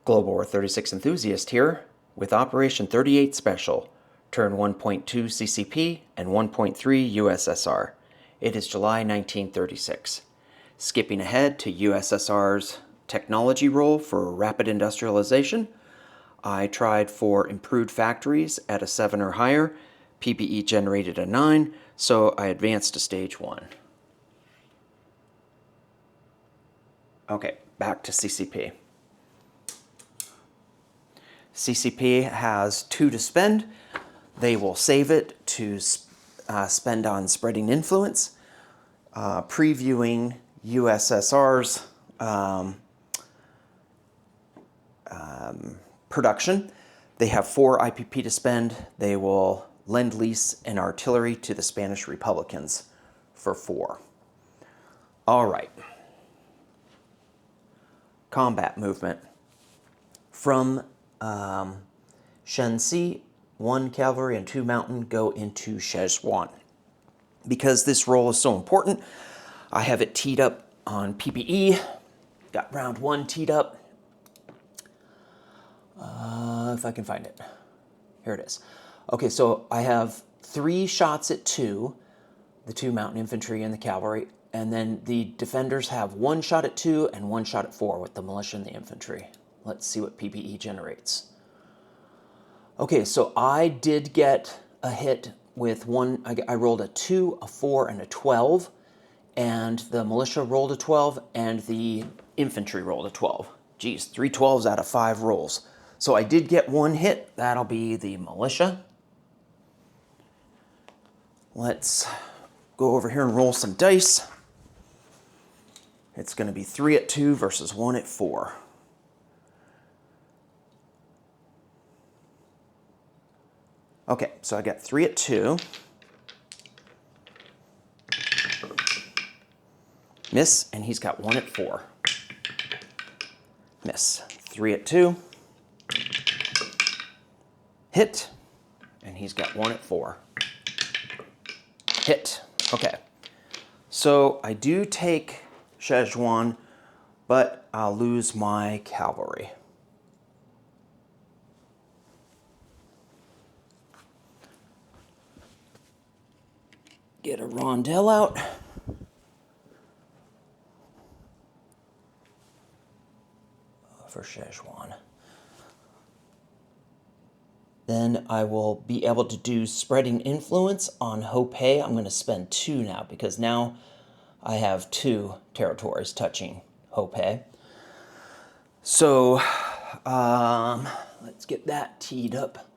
Global War 36 enthusiast here with Operation 38 Special, turn 1.2 CCP and 1.3 USSR. It is July 1936. Skipping ahead to USSR's technology role for rapid industrialization, I tried for improved factories at a 7 or higher. PPE generated a 9, so I advanced to stage 1. Okay, back to CCP. CCP has 2 to spend. They will save it to spend on spreading influence, previewing USSR's production. They have 4 IPP to spend. They will lend lease and artillery to the Spanish Republicans for 4. All right. Combat movement. From Shensi, 1 cavalry and 2 mountain go into Szechuan. Because this role is so important, I have it teed up on PPE. Got round 1 teed up. If I can find it. Here it is. Okay, so I have 3 shots at 2, the 2 mountain infantry and the cavalry, and then the defenders have 1 shot at 2 and 1 shot at 4 with the militia and the infantry. Let's see what PPE generates. Okay, so I did get a hit with 1. I rolled a 2, a 4, and a 12, and the militia rolled a 12, and the infantry rolled a 12. Geez, 3 12s out of 5 rolls. So I did get 1 hit. That'll be the militia. Let's go over here and roll some dice. It's going to be 3 at 2 versus 1 at 4. Okay, so I got 3 at 2. Miss, and he's got 1 at 4. Miss. 3 at 2. Hit, and he's got 1 at 4. Hit. Okay. So I do take Szechuan, but I'll lose my cavalry. Get a rondel out. For Szechuan. Then I will be able to do spreading influence on Hopei. I'm going to spend 2 now because now I have 2 territories touching Hopei. So let's get that teed up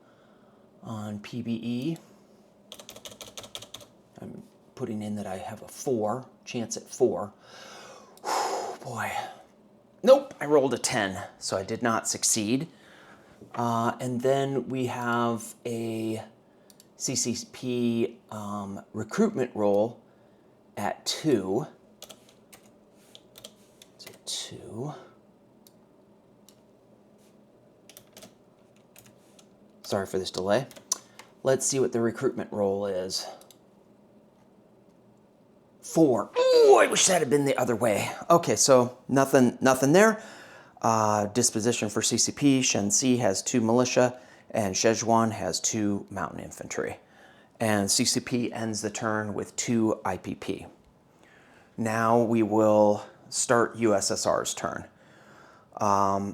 on PBE. I'm putting in that I have a 4, chance at 4. Whew, boy. Nope, I rolled a 10, so I did not succeed. And then we have a CCP recruitment roll at 2. So 2. Sorry for this delay. Let's see what the recruitment roll is. 4. Ooh, I wish that had been the other way. Okay, so nothing there. Disposition for CCP, Shensi has 2 militia, and Szechuan has 2 mountain infantry. And CCP ends the turn with 2 IPP. Now we will start USSR's turn. I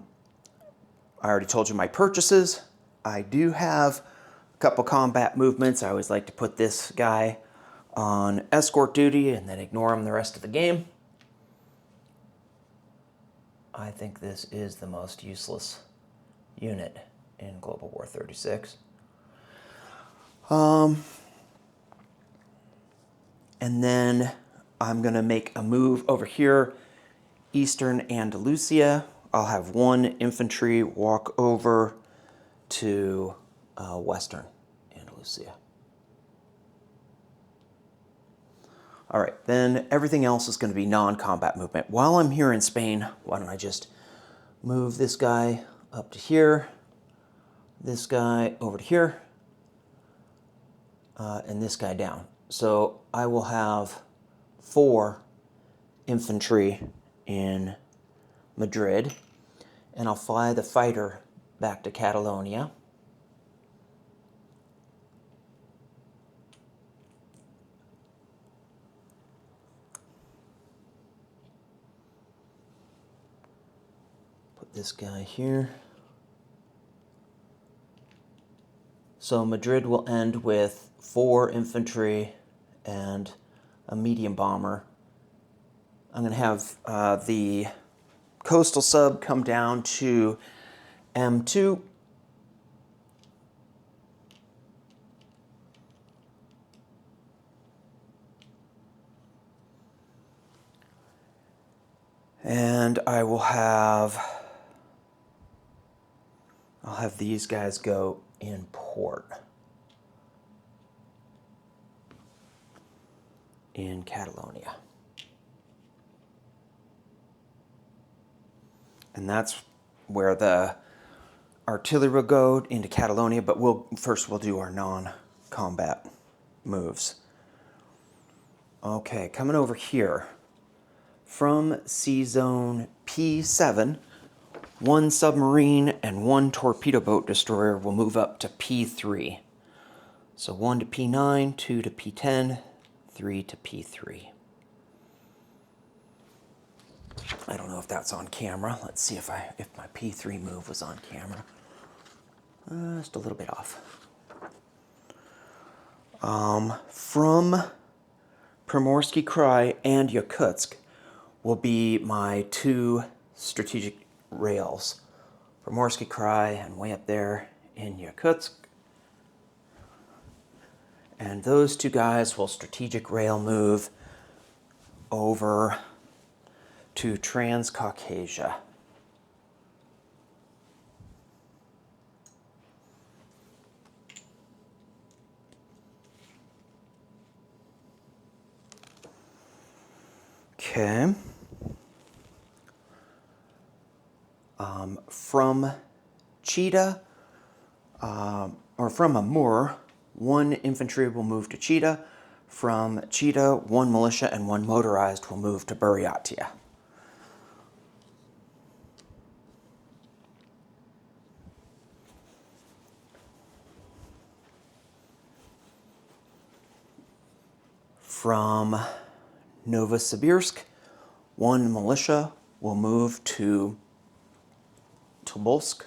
already told you my purchases. I do have a couple combat movements. I always like to put this guy on escort duty and then ignore him the rest of the game. I think this is the most useless unit in Global War 36. And then I'm going to make a move over here, Eastern Andalusia. I'll have 1 infantry walk over to Western Andalusia. All right, then everything else is going to be non-combat movement. While I'm here in Spain, why don't I just move this guy up to here, this guy over to here, and this guy down. So I will have 4 infantry in Madrid, and I'll fly the fighter back to Catalonia. Put this guy here. So Madrid will end with 4 infantry and a medium bomber. I'm going to have the coastal sub come down to M2. And I'll have these guys go in port in Catalonia. And that's where the artillery will go into Catalonia, but first we'll do our non-combat moves. Okay, coming over here. From Sea Zone P7, 1 submarine and 1 torpedo boat destroyer will move up to P3. So 1 to P9, 2 to P10, 3 to P3. I don't know if that's on camera. Let's see if my P3 move was on camera. Just a little bit off. From Primorsky Krai and Yakutsk will be my 2 strategic rails. Primorsky Krai and way up there in Yakutsk. And those 2 guys will strategic rail move over to Transcaucasia. Okay. From Chita, or from Amur, 1 infantry will move to Chita. From Chita, 1 militia and 1 motorized will move to Buryatia. From Novosibirsk, 1 militia will move to Tobolsk.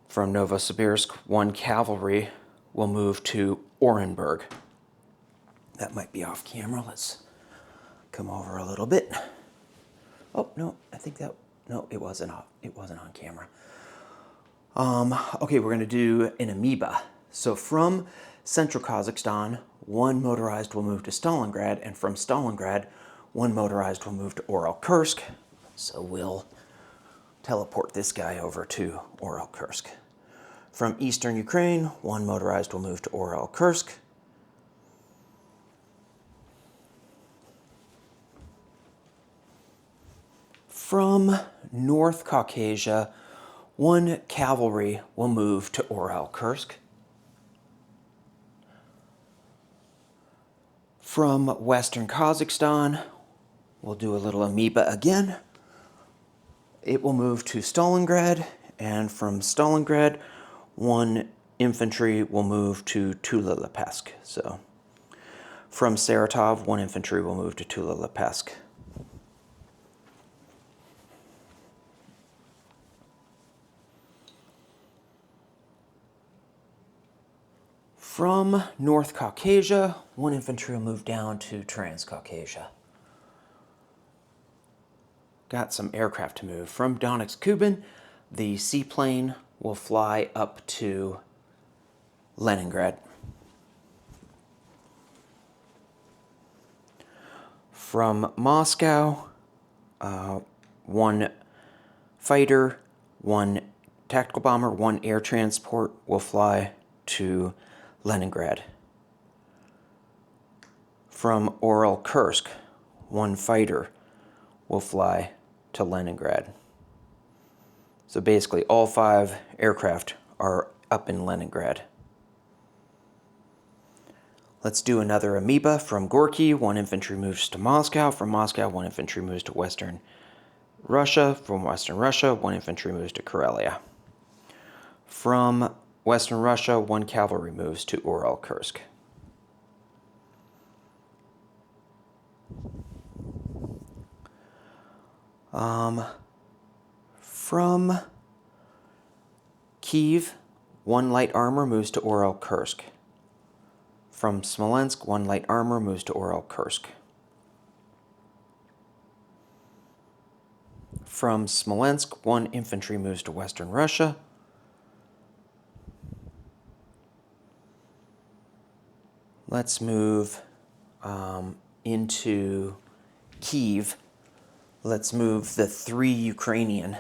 From Novosibirsk, 1 cavalry will move to Orenburg. That might be off camera. Let's come over a little bit. Oh, no, no, it wasn't off. It wasn't on camera. Okay, we're going to do an amoeba. So from Central Kazakhstan, 1 motorized will move to Stalingrad, and from Stalingrad, 1 motorized will move to Oral-Kursk. So we'll teleport this guy over to Oral-Kursk. From eastern Ukraine, 1 motorized will move to Oral-Kursk. From North Caucasia, 1 cavalry will move to Oral-Kursk. From western Kazakhstan, we'll do a little amoeba again. It will move to Stalingrad, and from Stalingrad, 1 infantry will move to Tula-Lepesk. So from Saratov, 1 infantry will move to Tula-Lepesk. From North Caucasia, 1 infantry will move down to Transcaucasia. Got some aircraft to move. From Donetsk-Kuban, the seaplane will fly up to Leningrad. From Moscow, 1 fighter, 1 tactical bomber, 1 air transport will fly to Leningrad. From Oral-Kursk, 1 fighter will fly to Leningrad. So basically all 5 aircraft are up in Leningrad. Let's do another amoeba. From Gorky, 1 infantry moves to Moscow. From Moscow, 1 infantry moves to western Russia, from Western Russia, 1 infantry moves to Karelia. From Western Russia, 1 cavalry moves to Ural-Kursk. From Kyiv, 1 light armor moves to Ural-Kursk. From Smolensk, 1 light armor moves to Ural-Kursk. From Smolensk, 1 infantry moves to Western Russia. Let's move into Kyiv. Let's move the 3 Ukrainian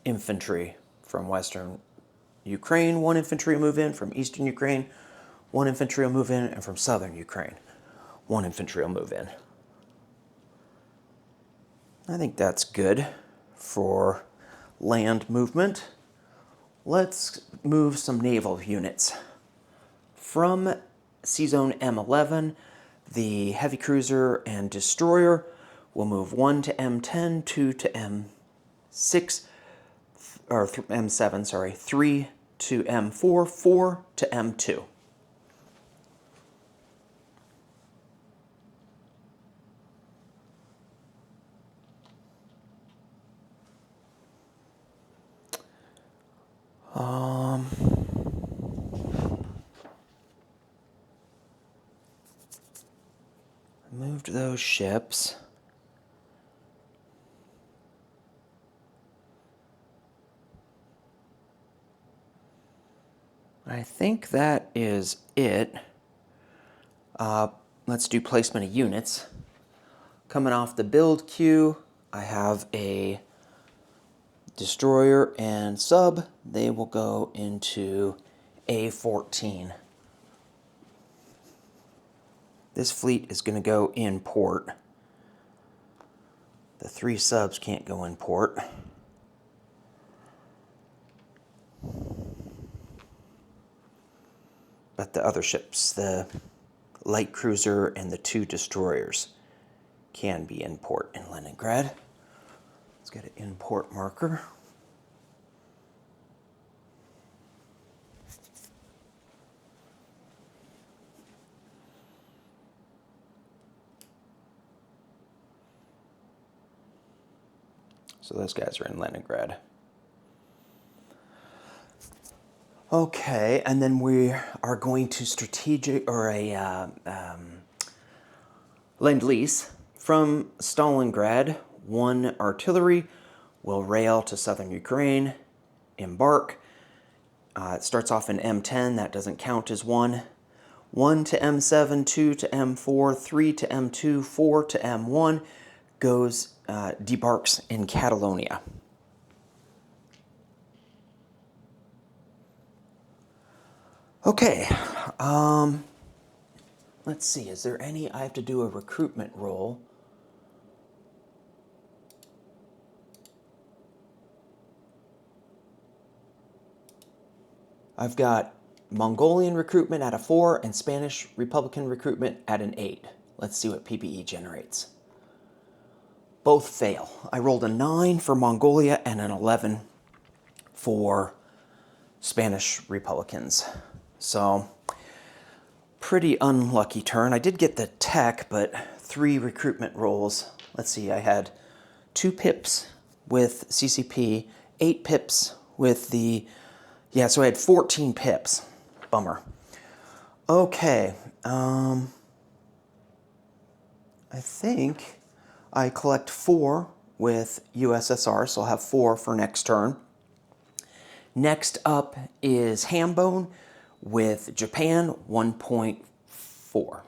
infantry from Western Ukraine. 1 infantry will move in. From Eastern Ukraine, 1 infantry will move in. And from Southern Ukraine, 1 infantry will move in. I think that's good for land movement. Let's move some naval units. From C-Zone M11, the heavy cruiser and destroyer will move 1 to M10, 2 to M6, or M7, sorry, 3 to M4, 4 to M2. Moved those ships. I think that is it. Let's do placement of units. Coming off the build queue, I have a destroyer and sub. They will go into A14. This fleet is going to go in port. The 3 subs can't go in port. But the other ships, the light cruiser and the 2 destroyers, can be in port in Leningrad. Let's get an in-port marker. So those guys are in Leningrad. Okay, and then we are going to strategic, or a Lend-Lease. From Stalingrad, 1 artillery will rail to southern Ukraine, embark. It starts off in M10, that doesn't count as 1. 1 to M7, 2 to M4, 3 to M2, 4 to M1 goes, debarks in Catalonia. Okay, let's see, is there any, I have to do a recruitment roll. I've got Mongolian recruitment at a 4 and Spanish Republican recruitment at an 8. Let's see what PPE generates. Both fail. I rolled a 9 for Mongolia and an 11 for Spanish Republicans. So, pretty unlucky turn. I did get the tech, but 3 recruitment rolls. Let's see, I had 2 pips with CCP, 8 pips with the, yeah, so I had 14 pips. Bummer. Okay, I think I collect 4 with USSR, so I'll have 4 for next turn. Next up is Hambone with Japan, 1.4.